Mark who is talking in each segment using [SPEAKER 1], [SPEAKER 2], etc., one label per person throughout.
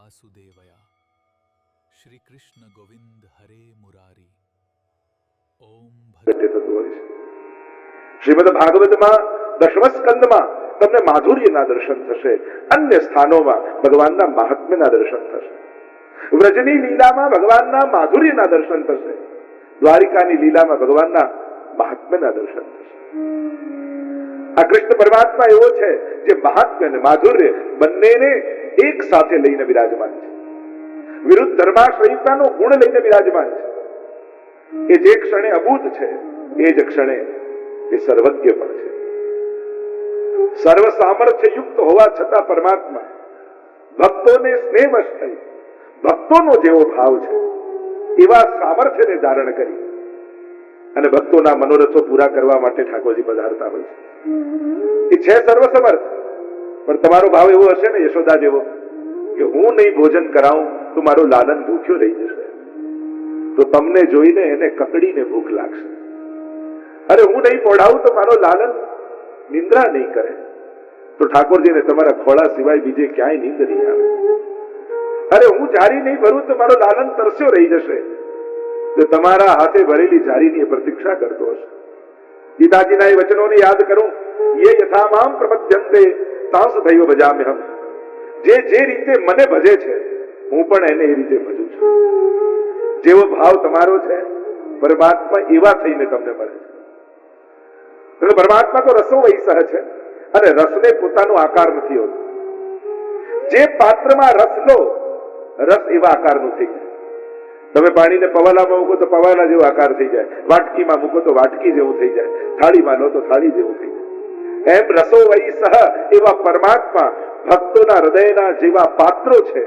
[SPEAKER 1] વાસુદેવયા શ્રી કૃષ્ણ ગોવિંદ હરે મુરારી ઓમ
[SPEAKER 2] થતું હોય છે. શ્રીમદ ભાગવતમાં 10મા સ્કંદમાં તમને માધુર્યના દર્શન થશે, અન્ય સ્થાનોમાં ભગવાનના મહાત્મ્યના દર્શન થશે. વ્રજની લીલામાં ભગવાનના માધુર્યના દર્શન થશે, દ્વારિકાની લીલામાં ભગવાનના મહાત્મ્યના દર્શન થશે. આ કૃષ્ણ પરમાત્મા એવો છે જે મહાત્મ્ય અને માધુર્ય બંનેને એક સાથે લઈને વિરાજમાન છે. વિરુદ્ધ ધર્માશ્રયતાનો ગુણ લઈને વિરાજમાન છે. એ જે ક્ષણે અભૂત છે એ જ ક્ષણે એ સર્વજ્ઞ પણ છે. સર્વ સામર્થ્ય યુક્ત હોવા છતાં પરમાત્મા ભક્તોને સ્નેહવશ થઈ ભક્તોનો જેવો ભાવ છે એવા સામર્થ્યને ધારણ કરી અને ભક્તોના મનોરથો પૂરા કરવા માટે ઠાકોરજી પધારતા હોય છે. એ છે સર્વસમર્થ, પણ તમારો ભાવ એવો હશે ને યશોદા જેવો કે હું નહીં ભોજન કરાવું તો મારો લાલન ભૂખ્યો રહી જશે, તો તમને જોઈને એને કકડીને ભૂખ લાગશે. અરે હું નહીં પોઢાવું તો મારો લાલન નિંદ્રા નહીં કરે, તો ઠાકોરજીને તમારા ખોળા સિવાય બીજે ક્યાંય નીંદ નહીં આવે. અરે હું જારી નહીં ભરું તો મારો લાલન તરસ્યો રહી જશે, તો તમારા હાથે ભરેલી જારીની પ્રતીક્ષા કરતો હશે. ગીતાજીના એ વચનોને યાદ કરું, યે યથા મામ પ્રપદ્યન્તે તાંસ દૈવ ભજામ્યહમ. જે રીતે મને ભજે છે હું પણ એને એ રીતે ભજું છું. જેવો ભાવ તમારો છે પરમાત્મા એવા થઈને તમને મળે છે. પરમાત્મા તો રસો વૈસહ છે અને રસને પોતાનો આકાર નથી હોતો. જે પાત્રમાં રસ લો રસ એવા આકારનું થઈ જાય. તમે પાણીને પવાલામાં મૂકો તો પવાલા જેવો આકાર થઈ જાય, વાટકીમાં મૂકો તો વાટકી જેવું થઈ જાય, થાળીમાં લો તો થાળી જેવું થઈ જાય. એમ રસો વૈસહ એવા પરમાત્મા ભક્તોના હૃદયના જેવા પાત્રો છે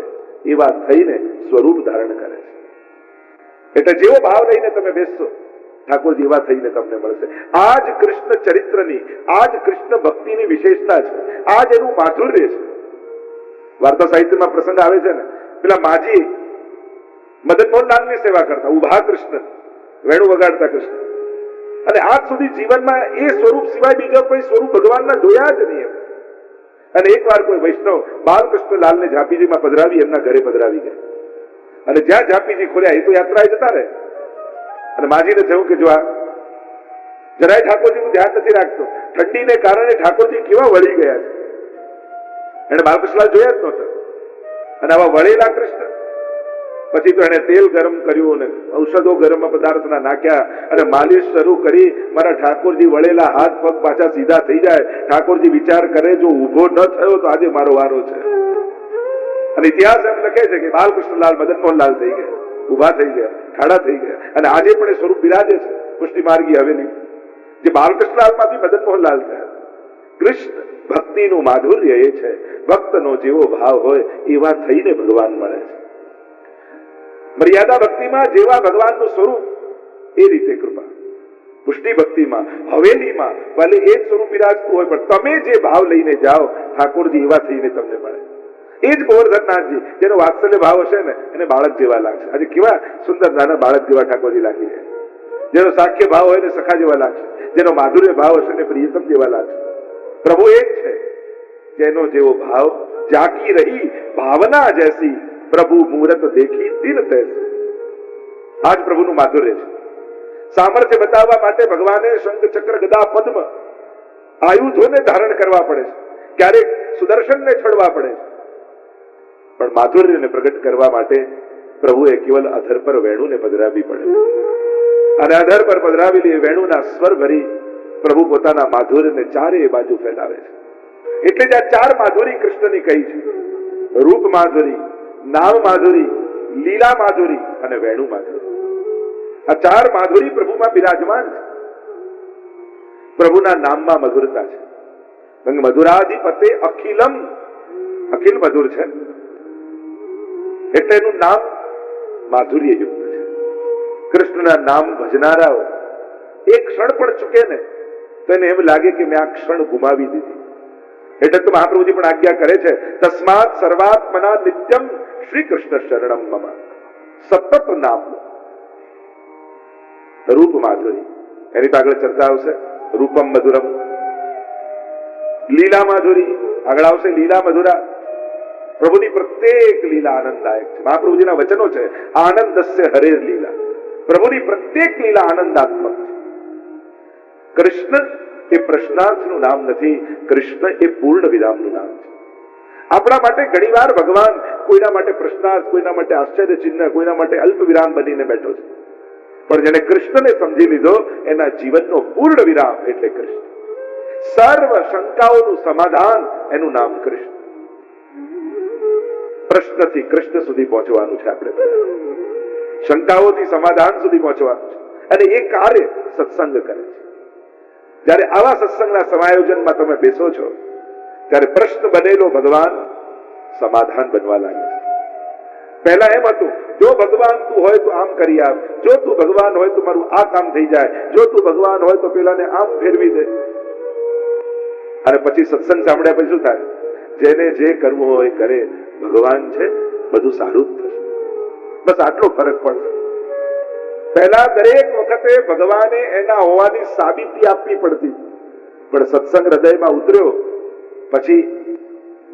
[SPEAKER 2] એવા થઈને સ્વરૂપ ધારણ કરે છે. એટલે જેવો ભાવ લઈને તમે બેસશો ઠાકોરજી એવા થઈને તમને મળશે. આ જ કૃષ્ણ ચરિત્રની, આ જ કૃષ્ણ ભક્તિની વિશેષતા છે, આ જ એનું માધુર્ય છે. વાર્તા સાહિત્યમાં પ્રસંગ આવે છે ને, પેલા માજી મદન મોહનલાલની સેવા કરતા, ઉભા કૃષ્ણ, વેણુ વગાડતા કૃષ્ણ, અને આજ સુધી જીવનમાં એ સ્વરૂપ સિવાય બીજા કોઈ સ્વરૂપ ભગવાનના જોયા જ નહીં. અને એકવાર કોઈ વૈષ્ણવ બાલકૃષ્ણ લાલને ઝાંપીજીમાં પધરાવી એમના ઘરે પધરાવી ગયા, અને જ્યાં ઝાંપીજી ખોલ્યા એ તો યાત્રાએ જતા રહે. અને માજીને થયું કે જો આ જરાય ઠાકોરજીનું ધ્યાન નથી રાખતો, ઠંડીને કારણે ઠાકોરજી કેવા વળી ગયા છે. એને બાલકૃષ્ણલાલ જોયા જ નહોતા, અને આવા વળેલા કૃષ્ણ. પછી તો એને તેલ ગરમ કર્યું અને ઔષધો ગરમ પદાર્થના નાખ્યા અને માલિશ શરૂ કરી. મારા ઠાકોરજી વળેલા હાથ પગ પાછા સીધા થઈ જાય. ઠાકોરજી વિચાર કરે જો ઊભો ન થયો તો આજે મારો વારો છે. અને ઇતિહાસ એમ લખે છે કે બાલકૃષ્ણલાલ મદન મોહનલાલ થઈ ગયા, ઉભા થઈ ગયા, ઠાડા થઈ ગયા, અને આજે પણ એ સ્વરૂપ બિરાજે છે પુષ્ટિ માર્ગી હવેલી, જે બાલકૃષ્ણલાલમાંથી મદન મોહનલાલ થયા. કૃષ્ણ ભક્તિનું માધુર્ય એ છે, ભક્તનો જેવો ભાવ હોય એવા થઈને ભગવાન મળે છે. મર્યાદા ભક્તિમાં જેવા ભગવાનનું સ્વરૂપ એ રીતે કૃપા. પુષ્ટિ ભક્તિમાં હવેલીમાં ભલે એ જ સ્વરૂપ બિરાજતું હોય, પણ તમે જે ભાવ લઈને જાઓ ઠાકોરજી એવા થઈને તમને મળે. એ જ ગોવર્ધનનાથજી, જેનો વાત્સલ્ય ભાવ હશે ને એને બાળક જેવા લાગશે. આજે કેવા સુંદર નાના બાળક જેવા ઠાકોરજી લાગી જાય. જેનો સાખ્ય ભાવ હોય ને સખા જેવા લાગશે, જેનો માધુર્ય ભાવ હશે ને પ્રિયતમ જેવા લાગશે. પ્રભુ એ જ છે જેનો જેવો ભાવ જાકી રહી ભાવના જૈસી પ્રભુ મુહૂર્ત દેખી દિન તૈસી. આજ પ્રભુનું માધુર્ય છે. સામર્થ્ય બતાવવા માટે ભગવાને શંખ ચક્ર ગદા પદ્મ આયુધોને ધારણ કરવા પડે છે, ક્યારેક સુદર્શનને છોડવા પડે છે, પણ માધુર્યને પ્રગટ કરવા માટે પ્રભુએ કેવલ અધર પર વેણુને પધરાવી પડે. અને અધર પર પધરાવેલી વેણુના સ્વર ભરી પ્રભુ પોતાના માધુર્યને ચારે બાજુ ફેલાવે છે. એટલે જ આ ચાર માધુરી કૃષ્ણની કહી છે: રૂપ માધુરી, નામ માધુરી, લીલા માધુરી અને વેણુ માધુરી. આ ચાર માધુરી પ્રભુમાં બિરાજમાન છે. પ્રભુના નામમાં મધુરતા છે. મધુરાધિપતે અખિલમ, અખિલ મધુર છે એટલે એનું નામ માધુર્ય યુક્ત છે. કૃષ્ણના નામ ભજનારાઓ એક ક્ષણ પણ ચૂકે ને તો એને એમ લાગે કે મેં આ ક્ષણ ગુમાવી દીધી. એટલે તો મહાપ્રભુજી પણ આજ્ઞા કરે છે, તસ્માત સર્વાત્મના નિત્યમ શ્રી કૃષ્ણ શરણમ મમ. સતત નામ. રૂપ માધુરી, એની આગળ ચર્ચા આવશે. રૂપમ મધુરમ. લીલા માધુરી આગળ આવશે, લીલા મધુરા. પ્રભુની પ્રત્યેક લીલા આનંદદાયક છે. મહાપ્રભુજીના વચનો છે, આનંદસ્ય હરેર લીલા. પ્રભુની પ્રત્યેક લીલા આનંદાત્મક છે. કૃષ્ણ એ પ્રશ્નાર્થનું નામ નથી, કૃષ્ણ એ પૂર્ણ વિરામનું નામ છે. આપણા માટે ઘણીવાર ભગવાન કોઈના માટે પ્રશ્નાર્થ, કોઈના માટે આશ્ચર્ય ચિહ્ન, કોઈના માટે અલ્પ વિરામ બનીને બેઠો છે. પણ જેને કૃષ્ણને સમજી લીધો એના જીવનનો પૂર્ણ વિરામ એટલે કૃષ્ણ. સર્વ શંકાઓનું સમાધાન એનું નામ કૃષ્ણ. પ્રશ્નથી કૃષ્ણ સુધી પહોંચવાનું છે આપણે. શંકાઓથી સમાધાન સુધી પહોંચવાનું છે. અને એ કાર્ય સત્સંગ કરે છે. જ્યારે આવા સત્સંગના સમાયોજનમાં તમે બેસો છો ત્યારે પ્રશ્ન બનેલો ભગવાન સમાધાન બનવા લાગે છે. પહેલા એમ હતું, જો ભગવાન તું હોય તો આમ કરી આપ, જો તું ભગવાન હોય તો મારું આ કામ થઈ જાય, જો તું ભગવાન હોય તો પેલાને આમ ફેરવી દે. અને પછી સત્સંગ સાંભળ્યા પછી શું થાય? જેને જે કરવું હોય કરે, ભગવાન છે, બધું સારું જ થશે. બસ આટલો ફરક પડશે. પહેલા દરેક વખતે ભગવાને એના હોવાની સાબિતી આપવી પડતી, પણ સત્સંગ હૃદયમાં ઉતર્યો પછી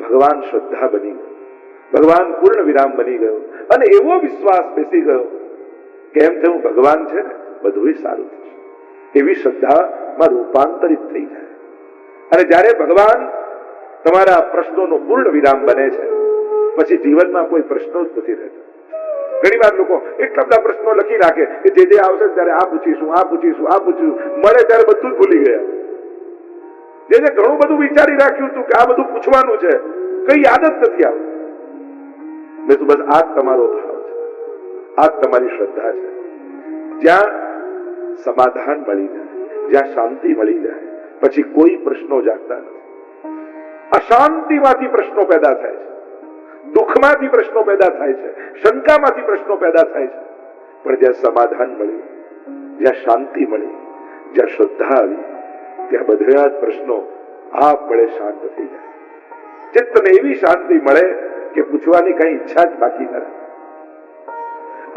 [SPEAKER 2] ભગવાન શ્રદ્ધા બની ગયો, ભગવાન પૂર્ણ વિરામ બની ગયો. અને એવો વિશ્વાસ બેસી ગયો કે એમ થયું ભગવાન છે ને બધું સારું થશે. એવી શ્રદ્ધામાં રૂપાંતરિત થઈ જાય. અને જ્યારે ભગવાન તમારા પ્રશ્નોનો પૂર્ણ વિરામ બને છે પછી જીવનમાં કોઈ પ્રશ્નો જ નથી રહેતા. ઘણી વાર લોકો એટલા બધા પ્રશ્નો લખી રાખે કે જે આવશે ત્યારે આ પૂછીશું, આ પૂછીશું, આ પૂછીશું, મળે ત્યારે બધું જ ભૂલી ગયા. જે ઘણું બધું વિચારી રાખ્યું હતું કે આ બધું પૂછવાનું છે, કઈ યાદ જ નથી આવતું. મેં તો બસ આ જ તમારો ભાવ છે, આ જ તમારી શ્રદ્ધા છે. જ્યાં સમાધાન મળી જાય, જ્યાં શાંતિ મળી જાય પછી કોઈ પ્રશ્નો જાગતા નથી. અશાંતિમાંથી પ્રશ્નો પેદા થાય છે, દુઃખમાંથી પ્રશ્નો પેદા થાય છે, શંકામાંથી પ્રશ્નો પેદા થાય છે. પણ જ્યાં સમાધાન મળ્યું, જ્યાં શાંતિ મળી, જ્યાં શ્રદ્ધા આવી, ત્યાં બધા જ પ્રશ્નો આપમેળે શાંત થઈ જાય. ચિત્તને એવી શાંતિ મળે કે પૂછવાની કઈ ઈચ્છા જ બાકી ન રહે.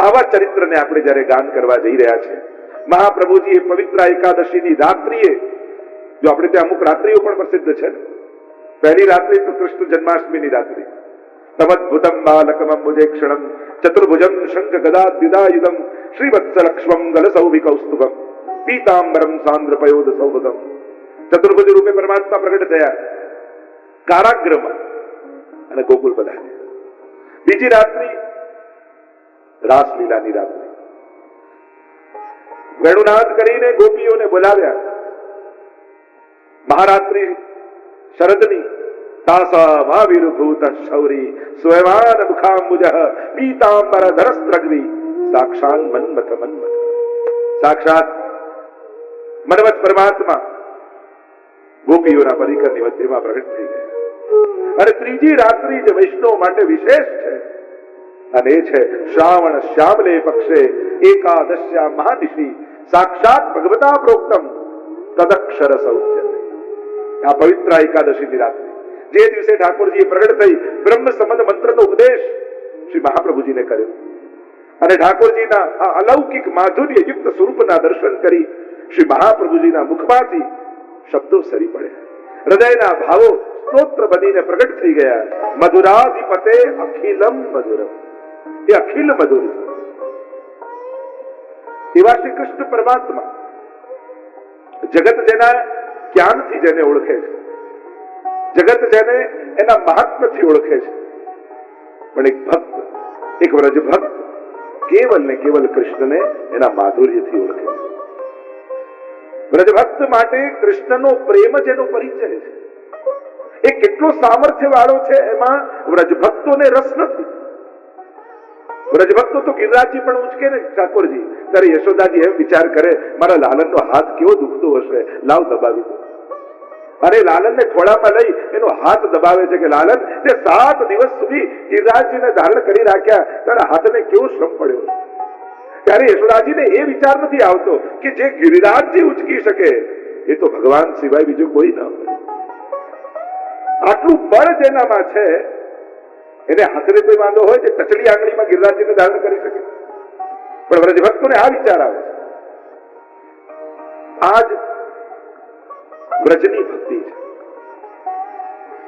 [SPEAKER 2] આવા ચરિત્રને આપણે જયારે ગાન કરવા જઈ રહ્યા છે, મહાપ્રભુજી એ પવિત્ર એકાદશીની રાત્રિએ, જો આપણે ત્યાં અમુક રાત્રિઓ પણ પ્રસિદ્ધ છે. પહેલી રાત્રિ તો કૃષ્ણ જન્માષ્ટમીની રાત્રિ. તમદ્ભુતમ બાલકમં ભુજેક્ષણમ ચતુર્ભુજમ શંખ ગદા દ્વિદાયુધમ શ્રીવત્સલક્ષ્મમ ગલસૌભિકૌસ્તુભમ પીતાંબરમ સાંદ્રપયોદ સૌભગમ. ચતુર્ભુજ રૂપે પરમાત્મા પ્રગટ થયા કારાગ્રમાં અને ગોકુલ પધાર્યા. બીજી રાત્રિ રાસલીલાની રાત્રિ. વેણુનાદ કરીને ગોપીઓને બોલાવ્યા. મહારાત્રિ શરદની તાસા મહાવીરભૂત શૌરી સ્વયમાન મુખાંબુજ પીતાંબર ધરસ્ત્રગ્વી સાક્ષાત મન્મથ મન્મથ. સાક્ષાત મન્મથ પરમાત્મા ગોપીઓના પરિકરની મધ્યમાં પ્રગટ થઈ ગયા. અને ત્રીજી રાત્રિ જે વૈષ્ણવ માટે વિશેષ છે અને એ છે શ્રાવણ શ્યામલે પક્ષે એકાદશ્યા મહાનિશી સાક્ષાત ભગવતા પ્રોક્તમ તદક્ષર સૌચ્ય. આ પવિત્ર એકાદશીની રાત્રિ જે દિવસે ઠાકોરજીએ પ્રગટ થઈ બ્રહ્મ સંબંધ મંત્રનો ઉપદેશ શ્રી મહાપ્રભુજીને કર્યો અને ઠાકોરજીના આ અલૌકિક માધુર્ય યુક્ત સ્વરૂપના દર્શન કરી શ્રી મહાપ્રભુજીના મુખમાંથી શબ્દો સરી પડ્યા. હૃદયના ભાવો સ્તોત્ર બનીને પ્રગટ થઈ ગયા. મધુરાધિપતે અખિલમ મધુરમ. એ અખિલ મધુર છે. એવા શ્રી કૃષ્ણ પરમાત્મા જગત જેના જ્ઞાનથી જેને ઓળખે છે, જગત જેને એના મહાત્મ્યથી ઓળખે છે, પણ એક ભક્ત, એક વ્રજ ભક્ત કેવલ ને કેવલ કૃષ્ણને એના માધુર્યથી ઓળખે છે. વ્રજ ભક્ત માટે કૃષ્ણનો પ્રેમ જેનો પરિચય છે એ કેટલો સામર્થ્ય વાળો છે એમાં વ્રજ ભક્તોને રસ નથી. વ્રજ ભક્તો તો ગિરિરાજજી પણ ઉચકે ને ઠાકોરજી, ત્યારે યશોદાજી એમ વિચાર કરે મારા લાલનનો હાથ કેવો દુખતો હશે, લાવ દબાવી દો. અને લાલનને ખોળામાં લઈ એનો હાથ દબાવે છે કે લાલન તે 7 દિવસ સુધી ગિરિરાજજીને ધારણ કરી રાખ્યા, તારા હાથને કેવો શ્રમ પડ્યો. ત્યારે યશોદાજીને એ વિચાર નથી આવતો કે જે ગિરિરાજજી ઉચકી શકે એ તો ભગવાન સિવાય બીજું કોઈ ન હોય. આટલું બળ જેનામાં છે એને હાથને કોઈ વાંધો હોય જે ટચલી આંગળીમાં ગિરિરાજજીને ધારણ કરી શકે. પણ વ્રજ ભક્તોને આ વિચાર આવે છે. આજ વ્રજની ભક્તિ છે.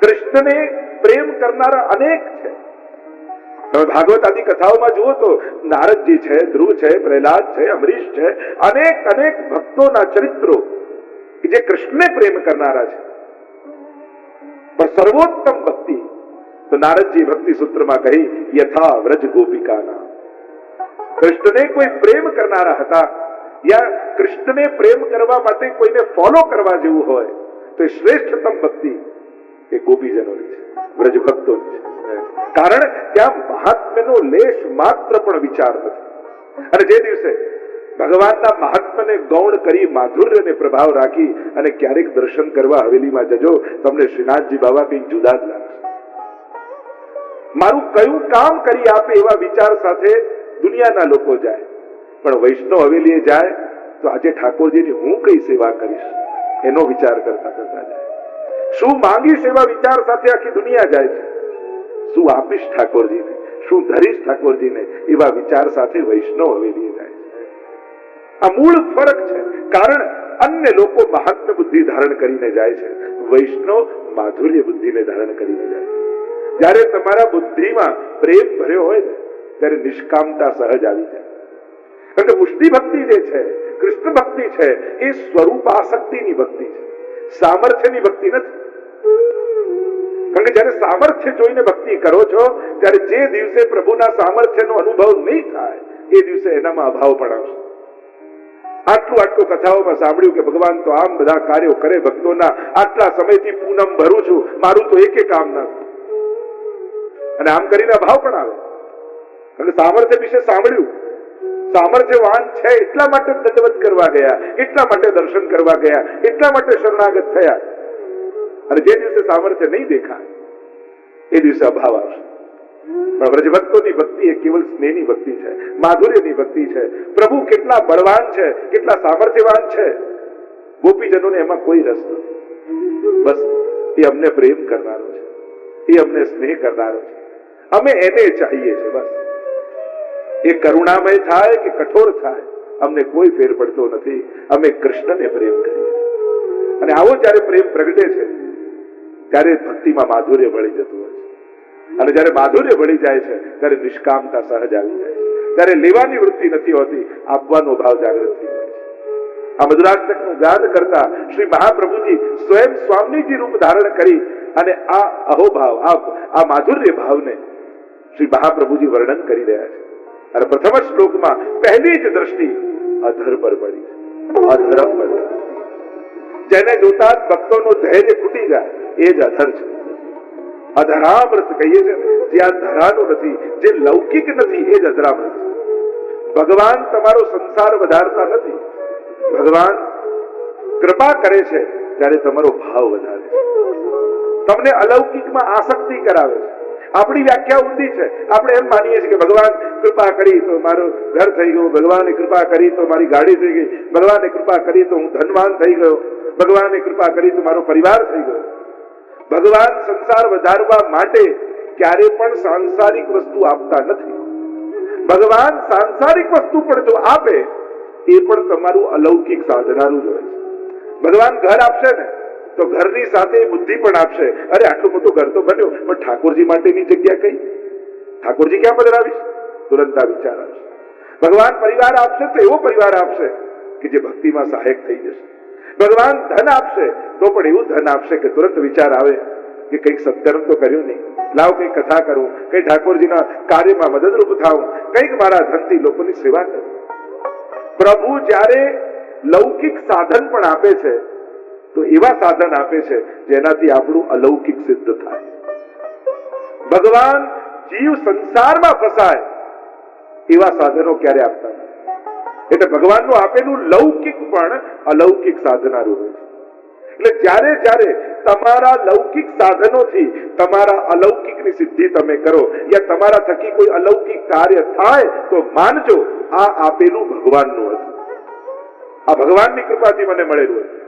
[SPEAKER 2] કૃષ્ણને પ્રેમ કરનારા અનેક છે. તમે ભાગવત આદિ કથાઓમાં જુઓ તો નારદજી છે, ધ્રુવ છે, પ્રહલાદ છે, અમરીશ છે, અનેક અનેક ભક્તોના ચરિત્રો કે જે કૃષ્ણને પ્રેમ કરનારા છે. પણ સર્વોત્તમ ભક્તિ તો નારદજી ભક્તિ સૂત્રમાં કહી યથા વ્રજ ગોપિકાના. કૃષ્ણને કોઈ પ્રેમ કરનારા હતા, યા કૃષ્ણને પ્રેમ કરવા માટે કોઈને ફોલો કરવા જેવું હોય તો એ શ્રેષ્ઠતમ ભક્તિ એ ગોપીજનોની છે, વ્રજ ભક્તોની છે. કારણ ત્યાં મહાત્મ્યનો લેશ માત્ર પણ વિચાર નથી. અને જે દિવસે ભગવાનના મહાત્મ્યને ગૌણ કરી માધુર્યને પ્રભાવ રાખી અને ક્યારેક દર્શન કરવા હવેલીમાં જજો, તમને શ્રીનાથજી બાબા કંઈક જુદા જ લાગશે. મારું કયું કામ કરી આપે એવા વિચાર સાથે દુનિયાના લોકો જાય, પણ વૈષ્ણવ હવેલીએ જાય તો આજે ઠાકોરજીની હું કઈ સેવા કરીશ એનો વિચાર કરતા કરતા જાય. શું માંગીશ એવા વિચાર સાથે આખી દુનિયા જાય છે. શું આપીશ ઠાકોરજીને, શું ધરીશ ઠાકોરજીને એવા વિચાર સાથે વૈષ્ણવ હવેલીએ જાય છે. આ મૂળ ફરક છે. કારણ અન્ય લોકો મહાત્મ્ય બુદ્ધિ ધારણ કરીને જાય છે, વૈષ્ણવ માધુર્ય બુદ્ધિને ધારણ કરીને જાય છે. જ્યારે તમારા બુદ્ધિમાં પ્રેમ ભર્યો હોય ને ત્યારે નિષ્કામતા સહજ આવી જાય. કારણ કે પુષ્ટિ ભક્તિ જે છે, કૃષ્ણ ભક્તિ છે, એ સ્વરૂપાસક્તિની ભક્તિ છે, સામર્થ્યની ભક્તિ નથી. કારણ કે જયારે સામર્થ્ય જોઈને ભક્તિ કરો છો ત્યારે જે દિવસે પ્રભુના સામર્થ્યનો અનુભવ નહીં થાય એ દિવસે એનામાં અભાવ પણ આવશે. આટલું કથાઓમાં સાંભળ્યું કે ભગવાન તો આમ બધા કાર્યો કરે ભક્તોના, આટલા સમયથી પૂનમ ભરું છું, મારું તો એક કામ ના થાય. અને આમ કરીને અભાવ પણ આવે. કારણ કે સામર્થ્ય વિશે સાંભળ્યું, સામર્થ્યવાન છે એટલા માટે દંડવત કરવા ગયા, એટલા માટે દર્શન કરવા ગયા, એટલા માટે શરણાગત થયા. અને જે દિવસે સામર્થ્ય નહીં દેખાય એ દિવસે અભાવ આવશે. પણ વ્રજભક્તોની ભક્તિ એ કેવલ સ્નેહની ભક્તિ છે, માધુર્યની ભક્તિ છે. પ્રભુ કેટલા બળવાન છે, કેટલા સામર્થ્યવાન છે, ગોપીજનોને એમાં કોઈ રસ નથી. બસ એ અમને પ્રેમ કરનારો છે, એ અમને સ્નેહ કરનારો છે, અમે એને ચાહીએ છીએ. બસ એ કરુણામય થાય કે કઠોર થાય અમને કોઈ ફેર પડતો નથી. અમે કૃષ્ણને પ્રેમ કરીએ છીએ. અને આવો જયારે પ્રેમ પ્રગટે છે ત્યારે ભક્તિમાં માધુર્ય ભળી જતું હોય છે. અને જયારે માધુર્ય ભળી જાય છે ત્યારે નિષ્કામતા સહજ આવી જાય છે. ત્યારે લેવાની વૃત્તિ નથી હોતી, આપવાનો ભાવ જાગૃત થઈ જાય છે. આ મધુરાષ્ટકનું ગાન કરતા શ્રી મહાપ્રભુજી સ્વયં સ્વામીજી રૂપ ધારણ કરી અને આ અહોભાવ, આ માધુર્ય ભાવને શ્રી મહાપ્રભુજી વર્ણન કરી રહ્યા છે. અને પ્રથમ શ્લોકમાં પહેલી જ દ્રષ્ટિ અધર પર પડી છે. અધર પર જેને જોતા ભક્તોનો ધૈર્ય ખૂટી જાય એ જ અધર છે. અધરામૃત કહીએ છીએ ને, જ્યાં ધરાનું નથી, જે લૌકિક નથી, એ જ અધરામૃત છે. ભગવાન તમારો સંસાર વધારતા નથી, ભગવાન કૃપા કરે છે ત્યારે તમારો ભાવ વધારે છે, તમને અલૌકિકમાં આસક્તિ કરાવે છે. આપણી વ્યાખ્યા ઊંધી છે. આપણે એમ માનીએ છીએ કે ભગવાન કૃપા કરી તો મારું ઘર થઈ ગયું, ભગવાને કૃપા કરી તો મારી ગાડી થઈ ગઈ, ભગવાને કૃપા કરી તો હું ધનવાન થઈ ગયો, ભગવાને કૃપા કરી તો મારો પરિવાર થઈ ગયો. ભગવાન સંસાર વધારવા માટે ક્યારે પણ સાંસારિક વસ્તુ આપતા નથી. ભગવાન સાંસારિક વસ્તુ પણ જો આપે એ પણ તમારું અલૌકિક સાધનાનું જ હોય છે. ભગવાન ઘર આપશે ને તો ઘરની સાથે બુદ્ધિ પણ આપશે. અરે આટલું મોટું ઘર તો બન્યું, પણ ઠાકોરજી માટેની જગ્યા કઈ? ઠાકોરજી ક્યાં પધરાવીશ? તુરંત આ વિચાર આવશે. ભગવાન પરિવાર આપશે તો એવો પરિવાર આપશે કે જે ભક્તિમાં સહાયક થઈ જશે. ભગવાન ધન આપશે તો પણ એવું ધન આપશે કે તુરંત વિચાર આવે કે કંઈક સત્કર્મ તો કર્યું નહીં, લાવ કંઈક કથા કરું, કંઈ ઠાકોરજીના કાર્યમાં મદદરૂપ થાઉં, કંઈક મારા ધનથી લોકોની સેવા કરું. પ્રભુ જ્યારે લૌકિક સાધન પણ આપે છે તો એવા સાધન આપે છે જેનાથી આપણું અલૌકિક સિદ્ધ થાય. ભગવાન જીવ સંસારમાં ફસાય એવા સાધનો ક્યારે આપતા નથી. એટલે ભગવાનનું આપેલું લૌકિક પણ અલૌકિક સાધનારું હોય છે. એટલે જ્યારે જ્યારે તમારા લૌકિક સાધનોથી તમારા અલૌકિકની સિદ્ધિ તમે કરો યા તમારા થકી કોઈ અલૌકિક કાર્ય થાય તો માનજો આ આપેલું ભગવાનનું હતું, આ ભગવાનની કૃપાથી મને મળેલું હતું.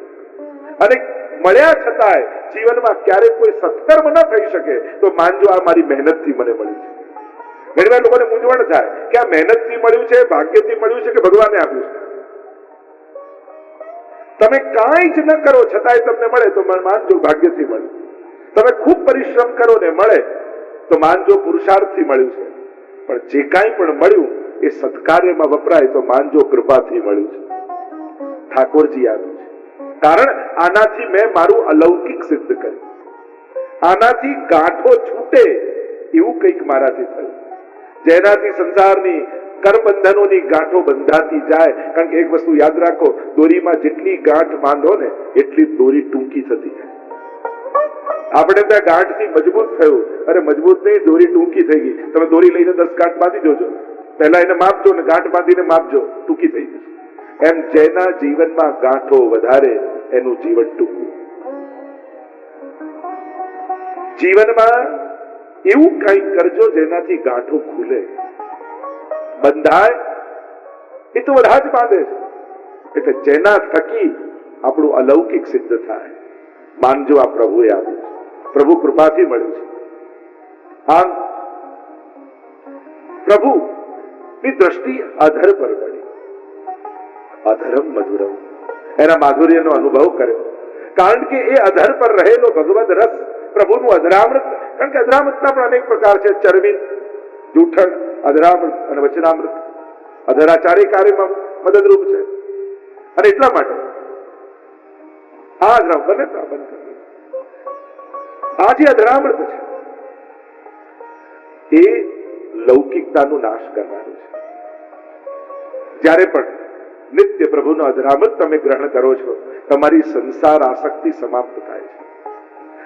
[SPEAKER 2] અને મળ્યા છતાંય જીવનમાં ક્યારેક કોઈ સત્કર્મ ન થઈ શકે તો માનજો આ મારી મહેનતથી મને મળી છે. ઘણી વાર લોકોને મૂંઝવણ થાય કે આ મહેનતથી મળ્યું છે, ભાગ્યથી મળ્યું છે કે ભગવાને આપ્યું છે. તમે કાંઈ જ ન કરો છતાંય તમને મળે તો માનજો ભાગ્યથી મળ્યું. તમે ખૂબ પરિશ્રમ કરો ને મળે તો માનજો પુરુષાર્થથી મળ્યું છે, પણ જે કાંઈ પણ મળ્યું એ સત્કાર્યમાં વપરાય તો માનજો કૃપાથી મળ્યું છે, ઠાકોરજી આપ્યું છે. કારણ આનાથી મેં મારું અલૌકિક સિદ્ધ કર્યું, આનાથી ગાંઠો છૂટે એવું કંઈક મારાથી થયું, જેનાથી સંસારની કરબંધનોની ગાંઠો બંધાતી જાય. કારણ કે એક વસ્તુ યાદ રાખો, દોરીમાં જેટલી ગાંઠ બાંધો ને એટલી દોરી ટૂંકી થતી જાય. આપણે ત્યાં ગાંઠથી મજબૂત થયું, અરે મજબૂત નહીં, દોરી ટૂંકી થઈ ગઈ. તમે દોરી લઈને 10 ગાંઠ બાંધી જોજો, પહેલા એને માપજો ને ગાંઠ બાંધીને માપજો, ટૂંકી થઈ જશે. એમ જેના જીવનમાં ગાંઠો વધારે એનું જીવન ટૂંકું. જીવનમાં એવું કંઈક કરજો જેનાથી ગાંઠો ખુલે, બંધાય. એ તો બધા જ બાંધે છે, એટલે જેના થકી આપણું અલૌકિક સિદ્ધ થાય. માનજો આ પ્રભુએ આપ્યું છે, પ્રભુ કૃપાથી મળ્યું છે. આમ પ્રભુ ની દ્રષ્ટિ અધર પર પડી, અધરમ મધુરમ, એના માધુર્યનો અનુભવ કર્યો. કારણ કે એ અધર પર રહેલો ભગવદ રસ, પ્રભુનું અધરામૃત. કારણ કે અધરામૃતના પણ અનેક પ્રકાર છે, ચરવિત, જૂઠણ, અધરામૃત અને વચનામૃત. અધરાચાર્ય કાર્યમાં મદદરૂપ છે, અને એટલા માટે આ અધરામ બને તો બંધ કરવું. આ જે અધરામૃત છે એ લૌકિકતાનો નાશ કરવાનું છે. જ્યારે પણ નિત્ય પ્રભુનો અધરામૃત તમે ગ્રહણ કરો છો, તમારી સંસાર આસક્તિ સમાપ્ત થાય છે.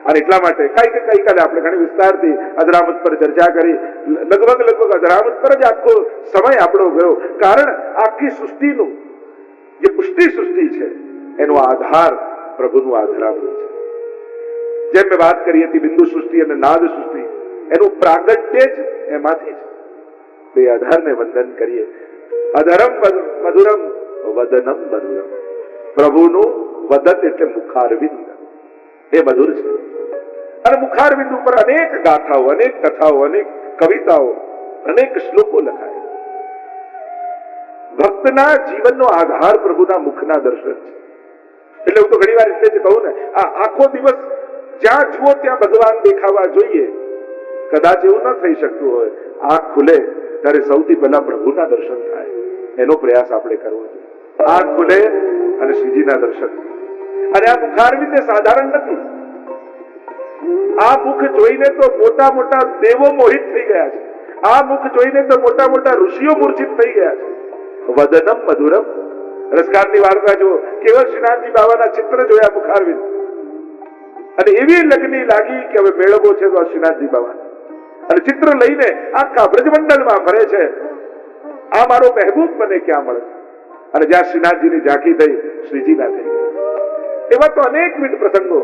[SPEAKER 2] અને એટલા માટે ગઈકાલે આપણે ઘણી વિસ્તારથી અધરામૃત પર ચર્ચા કરી. લગભગ અધરામૃત પર જ આખો સમય આપણો ગયો. કારણ આખી સૃષ્ટિનું જે પુષ્ટિ સૃષ્ટિ છે એનો આધાર પ્રભુનું અધરામૃત છે. જેમ મેં વાત કરી હતી, બિંદુ સૃષ્ટિ અને નાદ સૃષ્ટિ એનું પ્રાગટ્ય જ એમાંથી છે. તે અધરને વંદન કરીએ. અધરમ મધુરમ વદનમ મધુરમ. પ્રભુનું વદન એટલે મુખારવિંદ, એ મધુર છે. અને મુખારવિંદ ઉપર અનેક ગાથાઓ, અનેક કથાઓ, અનેક કવિતાઓ, અનેક શ્લોકો લખાય. ભક્તના જીવનનો આધાર પ્રભુના મુખના દર્શન છે. એટલે હું તો ઘણી વાર એટલે જ કહું ને, આ આખો દિવસ જ્યાં જુઓ ત્યાં ભગવાન દેખાવા જોઈએ. કદાચ એવું ન થઈ શકતું હોય, આંખ ખુલે ત્યારે સૌથી પહેલા પ્રભુના દર્શન થાય, એનો પ્રયાસ આપણે કરવો જોઈએ. આંખ ખુલે અને શ્રીજીના દર્શન. અને આ મુખારવિંદ સાધારણ નથી. આ મુખ જોઈને તો મોટા મોટા દેવો મોહિત થઈ ગયા છે. આ મુખ જોઈને તો મોટા મોટા ઋષિઓ મૂર્છિત થઈ ગયા છે. વદનમ મધુરમ. રસકારની વાર્તા જુઓ, કેવળ શ્રીનાથજી બાબાના ચિત્ર જોયા મુખારવિંદ, અને એવી લગ્ની લાગી કે હવે મેળવો છે તો શ્રીનાથજી બાબા. અને ચિત્ર લઈને આખા બ્રજમંડળમાં ફરે છે, આ મારો મહેબૂબ મને ક્યાં મળે. અને જ્યાં શ્રીનાથજીની ઝાંખી થઈ, શ્રીજીના થઈ ગઈ. એવા તો અનેકવિધ પ્રસંગો.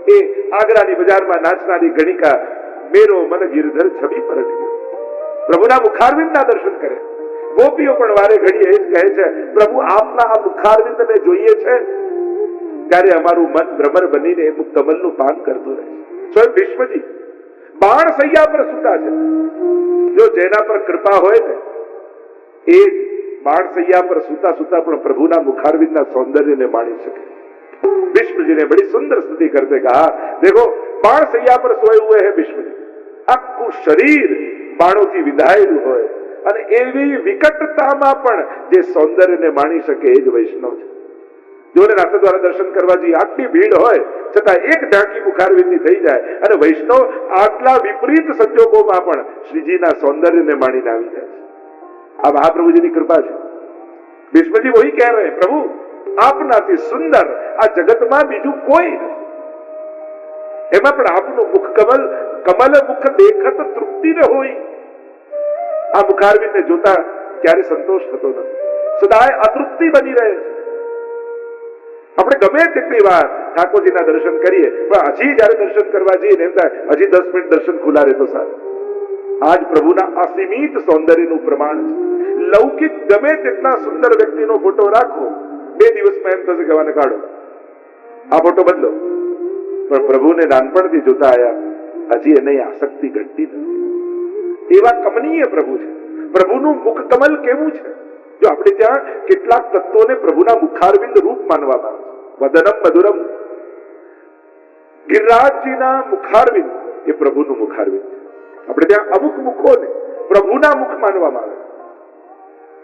[SPEAKER 2] એ આગ્રાની બજારમાં નાચનારી ગણિકા મેરો મન ગિરધર છબી પર અટક્યો. પ્રભુના મુખારવિંદના દર્શન કરે. ગોપીઓ પણ વારે ઘડીએ એ જ કહે છે, પ્રભુ આપના આ મુખારવિંદને જોઈએ છે ત્યારે અમારું મન ભ્રમર બનીને એ કમલનું પાન કરતું રહે છે. સ્વયં ભીષ્મજી બાણ સૈયા પર સૂતા છે. જો જેના પર કૃપા હોય ને એ જ બાણ સૈયા પર સૂતા સૂતા પણ પ્રભુના મુખારવિંદના સૌંદર્યને માણી શકે. भीष्म जी ने बड़ी सुंदर स्तुति करते कहा, देखो बाण सैया पर सोए हुए हैं भीष्म जी, આખું શરીર બાણોથી વિંધાયેલું હોય અને એવી વિકટતામાં પણ જે સૌંદર્યને માણી શકે એ જ વૈષ્ણવ છે. જોને નાથ દ્વારા દર્શન કરવા જઈએ, આટલી ભીડ હોય છતાં એક ઢાંકી મુખારવિંદની થઈ જાય અને વૈષ્ણવ આટલા વિપરીત સંજોગોમાં પણ શ્રીજીના સૌંદર્યને માણીને આવી જાય છે. આ મહાપ્રભુજી ની કૃપા છે. ભીષ્મજી વહી કह रहे हैं, प्रभु આપનાથી સુંદર આ જગતમાં બીજું કોઈ નથી. એમાં પણ આપનું મુખ કમલ મુખ દેખત તૃપ્તિ ન હોય. આ મુખારવિંદને જોતા ક્યારે સંતોષ થતો નથી, સદાય અતૃપ્તિ બની રહે છે. આપણે ગમે તેટલી વાર ઠાકોરજીના દર્શન કરીએ પણ હજી જયારે દર્શન કરવા જઈએ ને એમ થાય હજી 10 મિનિટ દર્શન ખુલ્લા રહે તો સારું. આજ પ્રભુના અસીમિત સૌંદર્યનું પ્રમાણ છે. લૌકિક ગમે તેટલા સુંદર વ્યક્તિનો ફોટો રાખો, 2 દિવસમાં એમ થશે કે આને કાઢો, આ ફોટો બદલો. પણ પ્રભુને નાનપણથી જોતા આયા, હજી એને આસક્તિ ઘટતી નથી. એવા કમનીય પ્રભુ છે. પ્રભુનું મુખ કમલ કેવું છે! જો આપણે ત્યાં કેટલાક તત્વોને પ્રભુના મુખારવિંદ રૂપ માનવામાં આવે છે. વદનમ મધુરમ. ગિરિરાજજીના મુખારવિંદ એ પ્રભુનું મુખારવિંદ છે. આપણે ત્યાં અમુક મુખોને પ્રભુના મુખ માનવામાં આવે.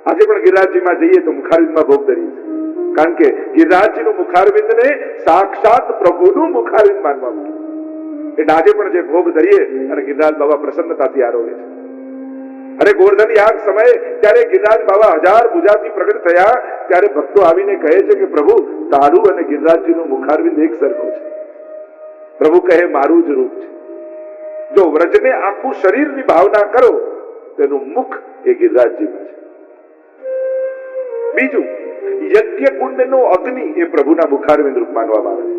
[SPEAKER 2] આજે પણ ગિરિરાજજીમાં જઈએ તો મુખારવિંદમાં ભોગ ધરીએ છીએ, કારણ કે ગિરિરાજજીનું મુખારવિંદને સાક્ષાત પ્રભુનું મુખારવિંદ માનવામાં આવે. એટલે આજે પણ જે ભોગ ધરીએ અને ગિરિરાજ બાબા પ્રસન્નતાથી આરોગે છે. અને ગોવર્ધન યાગ સમયે ત્યારે ગિરિરાજ બાબા 1000 ભુજાથી પ્રગટ થયા ત્યારે ભક્તો આવીને કહે છે કે પ્રભુ તારું અને ગિરિરાજજીનું મુખારવિંદ એક સરખું છે. પ્રભુ કહે મારું જ રૂપ છે. જો વ્રજને આખું શરીરની ભાવના કરો તેનું મુખ એ ગિરિરાજજીમાં છે. બીજું, યજ્ઞ કુંડનો અગ્નિ એ પ્રભુના મુખારવિંદ રૂપ માનવામાં આવે છે.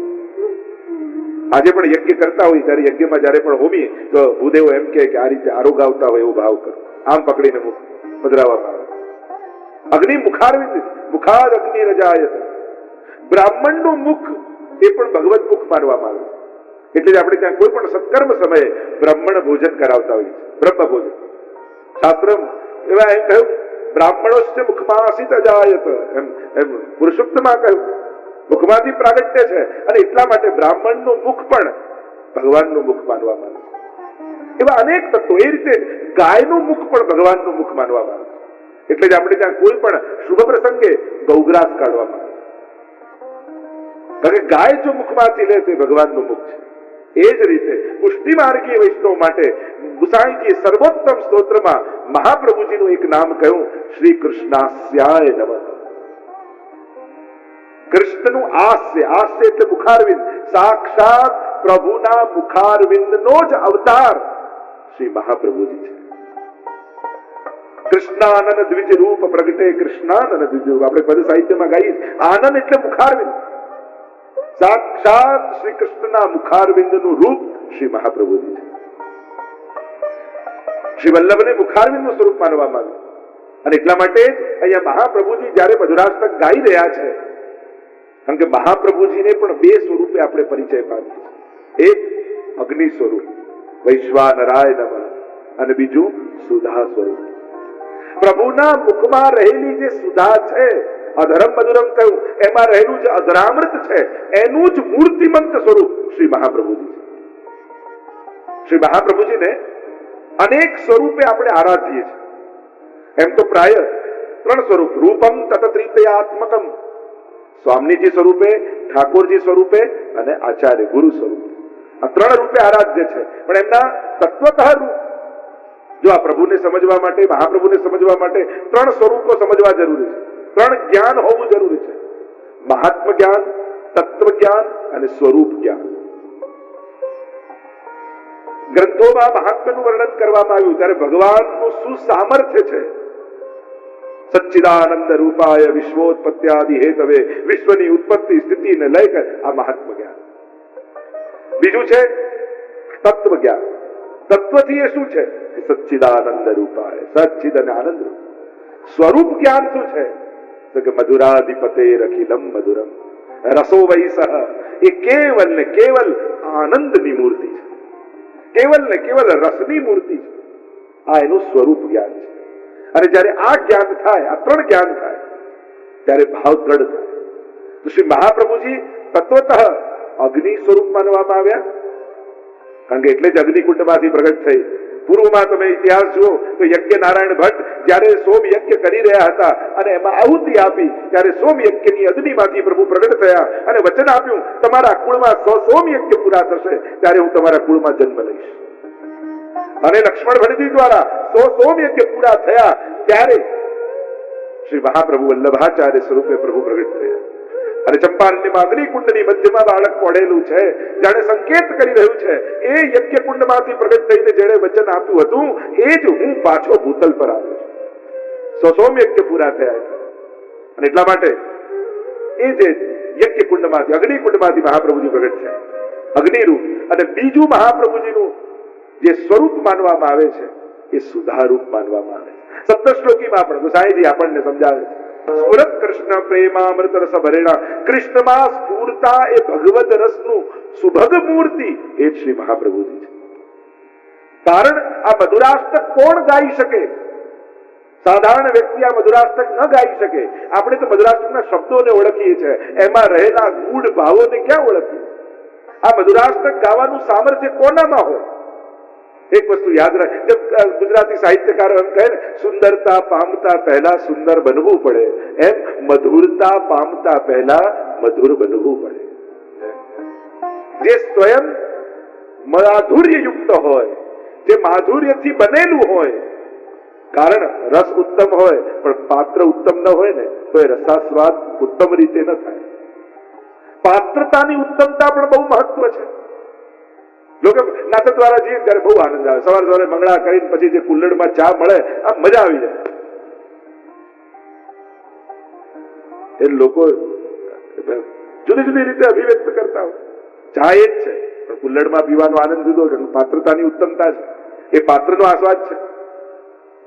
[SPEAKER 2] આજે પણ યજ્ઞ કરતા હોય ત્યારે યજ્ઞમાં જયારે પણ હોમીએ તો ભૂદેવો એમ કે આ રીતે આરોગ આવતા હોય એવો ભાવ કરો, આમ પકડીને મુખ પધરાવવામાં આવે. અગ્નિ મુખારવિંદ, મુખાદ અગ્નિ રજાયત. બ્રાહ્મણનું મુખ એ પણ ભગવત મુખ માનવામાં આવે છે. એટલે જ આપણે ત્યાં કોઈ પણ સત્કર્મ સમયે બ્રાહ્મણ ભોજન કરાવતા હોઈએ છીએ, બ્રહ્મ ભોજન. શાસ્ત્ર એવા એમ કહ્યું બ્રાહ્મણોસ્ય મુખમાસિત અજાયત, એમ પુરુષોત્તમાં કહ્યું મુખમાંથી પ્રાગટ્ય છે અને એટલા માટે બ્રાહ્મણનું મુખ પણ ભગવાનનું મુખ માનવામાં આવે છે. એવા અનેક તત્વો. એ રીતે ગાયનું મુખ પણ ભગવાનનું મુખ માનવામાં આવે છે. એટલે જ આપણે ત્યાં કોઈ પણ શુભ પ્રસંગે ગૌગ્રાસ કાઢવામાં આવે છે, કારણ કે ગાય જો મુખમાંથી લે તો એ ભગવાનનું મુખ છે. એ જ રીતે પુષ્ટિ માર્ગીય વૈષ્ણવ માટે ગુસાઈજીએ સર્વોત્તમ સ્તોત્રમાં મહાપ્રભુજીનું એક નામ કહ્યું, શ્રી કૃષ્ણાસ્યાય નમઃ. કૃષ્ણનું આસ્ય, આસ્ય એટલે મુખારવિંદ, સાક્ષાત પ્રભુના મુખારવિંદનો જ અવતાર શ્રી મહાપ્રભુજી છે. કૃષ્ણાનન દ્વિજ રૂપ પ્રગટે, કૃષ્ણાનન દ્વિજ રૂપ. આપણે પદ સાહિત્યમાં ગાઈએ આનંદ એટલે મુખારવિંદ. સાક્ષાત શ્રી કૃષ્ણના મુખારવિંદનું રૂપ શ્રી મહાપ્રભુજી છે. શ્રી વલ્લભને મુખારવિંદનું સ્વરૂપ માનવામાં આવ્યું અને એટલા માટે જ અહીંયા મહાપ્રભુજી જયારે મધુરાષ્ટક ગાઈ રહ્યા છે, કારણ કે મહાપ્રભુજીને પણ બે સ્વરૂપે આપણે પરિચય પામીએ છીએ. એક અગ્નિ સ્વરૂપ વૈશ્વાનરાય નમઃ અને બીજું સુધા સ્વરૂપ. પ્રભુના મુખમાં રહેલી જે સુધા છે, અધરમ મધુરમ કહ્યું, એમાં રહેલું જે અધરામૃત છે એનું જ મૂર્તિમંત સ્વરૂપ શ્રી મહાપ્રભુજી છે. શ્રી મહાપ્રભુજીને અનેક સ્વરૂપે આપણે આરાધીએ છીએ. એમ તો પ્રાય 3 સ્વરૂપ, રૂપમ તત્ત્રિતયાત્મકમ, સ્વામીજી સ્વરૂપે, ઠાકોરજી સ્વરૂપે અને આચાર્ય ગુરુ સ્વરૂપે. આ 3 રૂપે આરાધ્ય છે. પણ એમના તત્વતઃ રૂપ, જો આ પ્રભુને સમજવા માટે, મહાપ્રભુને સમજવા માટે 3 સ્વરૂપો સમજવા જરૂરી છે. 3 જ્ઞાન હોવું જરૂરી છે: મહાત્મ જ્ઞાન, તત્વ જ્ઞાન અને સ્વરૂપ જ્ઞાન. ગ્રંથોમાં મહાત્મ્યનું વર્ણન કરવામાં આવ્યું ત્યારે ભગવાનનું શું સામર્થ્ય છે. સચ્ચિદાનંદ રૂપાય વિશ્વોત્પત્યાદિ હેતવે, વિશ્વની ઉત્પત્તિ સ્થિતિ ને લઈ કર, આ મહાત્મ જ્ઞાન. બીજું છે તત્વ જ્ઞાન. તત્વથી એ શું છે? સચ્ચિદાનંદ રૂપાય, સચ્ચિદ અને આનંદ રૂપ. સ્વરૂપ જ્ઞાન શું છે? તો કે મધુરાધિપતે અખિલમ મધુરમ રસો વૈસહ, એ કેવલ ને કેવલ આનંદની મૂર્તિ છે, કેવલ ને કેવલ રસની મૂર્તિ છે. આ એનું સ્વરૂપ જ્ઞાન છે. અને જયારે આ જ્ઞાન થાય, આ 3 જ્ઞાન થાય ત્યારે ભાવ દ્રઢ થાય. તો શ્રી મહાપ્રભુજી તત્વતઃ અગ્નિ સ્વરૂપ માનવામાં આવ્યા, કારણ કે એટલે જ અગ્નિકુંડમાંથી પ્રગટ થઈ. પૂર્વમાં તમે ઇતિહાસ જુઓ તો યજ્ઞ નારાયણ ભટ્ટ જયારે સોમ યજ્ઞ કરી રહ્યા હતા અને એમાં આહુતિ આપી ત્યારે સોમ યજ્ઞની અગ્નિમાંથી પ્રભુ પ્રગટ થયા અને વચન આપ્યું, તમારા કુળમાં 100 સોમ યજ્ઞ પૂરા થશે ત્યારે હું તમારા કુળમાં જન્મ લઈશ. અને લક્ષ્મણ ભટ્ટજી દ્વારા 100 સોમ યજ્ઞ પૂરા થયા ત્યારે શ્રી મહાપ્રભુ વલ્લભાચાર્ય સ્વરૂપે પ્રભુ પ્રગટ થયા. અને ચંપારણ્યમાં અગ્નિકુંડની મધ્યમાં બાળક પડેલું છે, જાણે સંકેત કરી રહ્યું છે એ યજ્ઞકુંડમાંથી પ્રગટ થઈને જેણે વચન આપ્યું હતું એ જ હું પાછો ભૂતલ પર આવ્યો છું. 100 સોમ યજ્ઞ પૂરા થયા. અને એટલા માટે એ જે યજ્ઞકુંડમાંથી, અગ્નિકુંડમાંથી મહાપ્રભુજી પ્રગટ થયા, અગ્નિરૂપ. અને બીજું મહાપ્રભુજીનું જે સ્વરૂપ માનવામાં આવે છે એ સુધારૂપ માનવામાં આવે છે. સપ્તશ્લોકીમાં પણ ગુસાઈજી આપણને સમજાવે છે, સ્ફુરત કૃષ્ણ પ્રેમામૃત રસ ભરેણા, કૃષ્ણમાં સ્ફૂરતા એ ભગવદ રસનું સુભગ મૂર્તિ એ જ શ્રી મહાપ્રભુજી છે. કારણ આ મધુરાષ્ટક કોણ ગાઈ શકે? સાધારણ વ્યક્તિ આ મધુરાષ્ટક ન ગાઈ શકે. આપણે તો મધુરાષ્ટકના શબ્દોને ઓળખીએ છીએ, એમાં રહેલા ગૂઢ ભાવોને ક્યાં ઓળખીએ? આ મધુરાષ્ટક ગાવાનું સામર્થ્ય કોનામાં હોય? એક વસ્તુ યાદ રાખ, ગુજરાતી સાહિત્યકારો એમ કહે ને, સુંદરતા પામતા પહેલા સુંદર બનવું પડે, એમ મધુરતા પામતા પહેલા મધુર બનવું પડે. જે સ્વયં માધુર્યયુક્ત હોય, જે માધુર્યથી બનેલું હોય, કારણ રસ ઉત્તમ હોય પણ પાત્ર ઉત્તમ ન હોય ને તો એ રસાસ્વાદ ઉત્તમ રીતે ન થાય. પાત્રતાની ઉત્તમતા પણ બહુ મહત્વ છે. લોકો નાટક દ્વારા જઈએ ત્યારે બહુ આનંદ આવે. સવારે સવારે મંગળા કરીને પછી જે કુલ્લડમાં ચા મળે, આમ મજા આવી જાય. એ લોકો જુદી જુદી રીતે અભિવ્યક્ત કરતા હોય. ચા એ જ છે પણ કુલ્લડમાં પીવાનો આનંદ જુદો છે. પાત્રતાની ઉત્તમતા છે, એ પાત્રનો આસ્વાદ છે.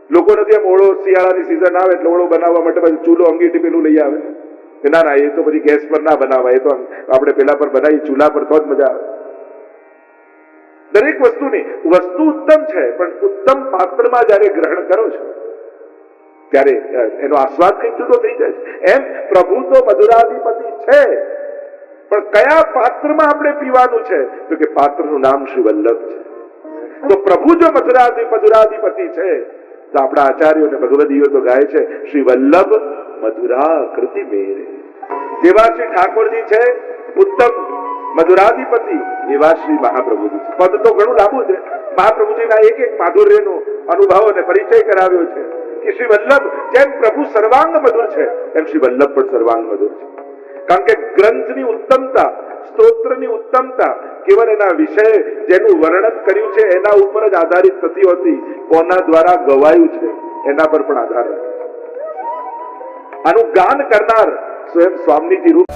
[SPEAKER 2] લોકો નથી એમ ઓળો શિયાળાની સિઝન આવે એટલે ઓળો બનાવવા માટે પછી ચૂલો અંગીઠી પેલું લઈ આવે કે ના ના, એ તો પછી ગેસ પર ના બનાવાય, એ તો આપણે પેલા પર બનાવી, ચૂલા પર તો જ મજા આવે. દરેક વસ્તુની વસ્તુ ઉત્તમ છે પણ ઉત્તમ પાત્રમાં જયારે ગ્રહણ કરો છો ત્યારે એનો આસ્વાદ કંઈક જુદો થઈ જાય છે. એમ પ્રભુ તો મધુરાધિપતિ છે પણ કયા પાત્રમાં આપણે પીવાનું છે તો કે પાત્રનું નામ શ્રી વલ્લભ છે. તો પ્રભુ જો મધુરાધિપતિ છે તો આપણા આચાર્યો અને ભગવદીઓ તો ગાય છે શ્રી વલ્લભ મધુરા કૃતિ મેરે. જેવા શ્રી ઠાકોરજી છે ઉત્તમ મધુરાધિપતિ, એવા શ્રી મહાપ્રભુજી છે. પદ તો ઘણું લાંબુ છે. મહાપ્રભુજીના એક એક માધુર્યનો અનુભવ અને પરિચય કરાવ્યો છે કે શ્રી વલ્લભ જેમ પ્રભુ સર્વાંગ મધુર છે એમ શ્રી વલ્લભ પણ સર્વાંગ મધુર છે. કારણ કે ગ્રંથની ઉત્તમતા, સ્તોત્રની ઉત્તમતા કેવળ એના વિષય જેનું વર્ણન કર્યું છે એના ઉપર જ આધારિત નથી હોતી, કોના દ્વારા ગવાયું છે એના પર પણ આધાર રાખે છે. આનું ગાન કરનાર સ્વયં સ્વામીજી રૂપ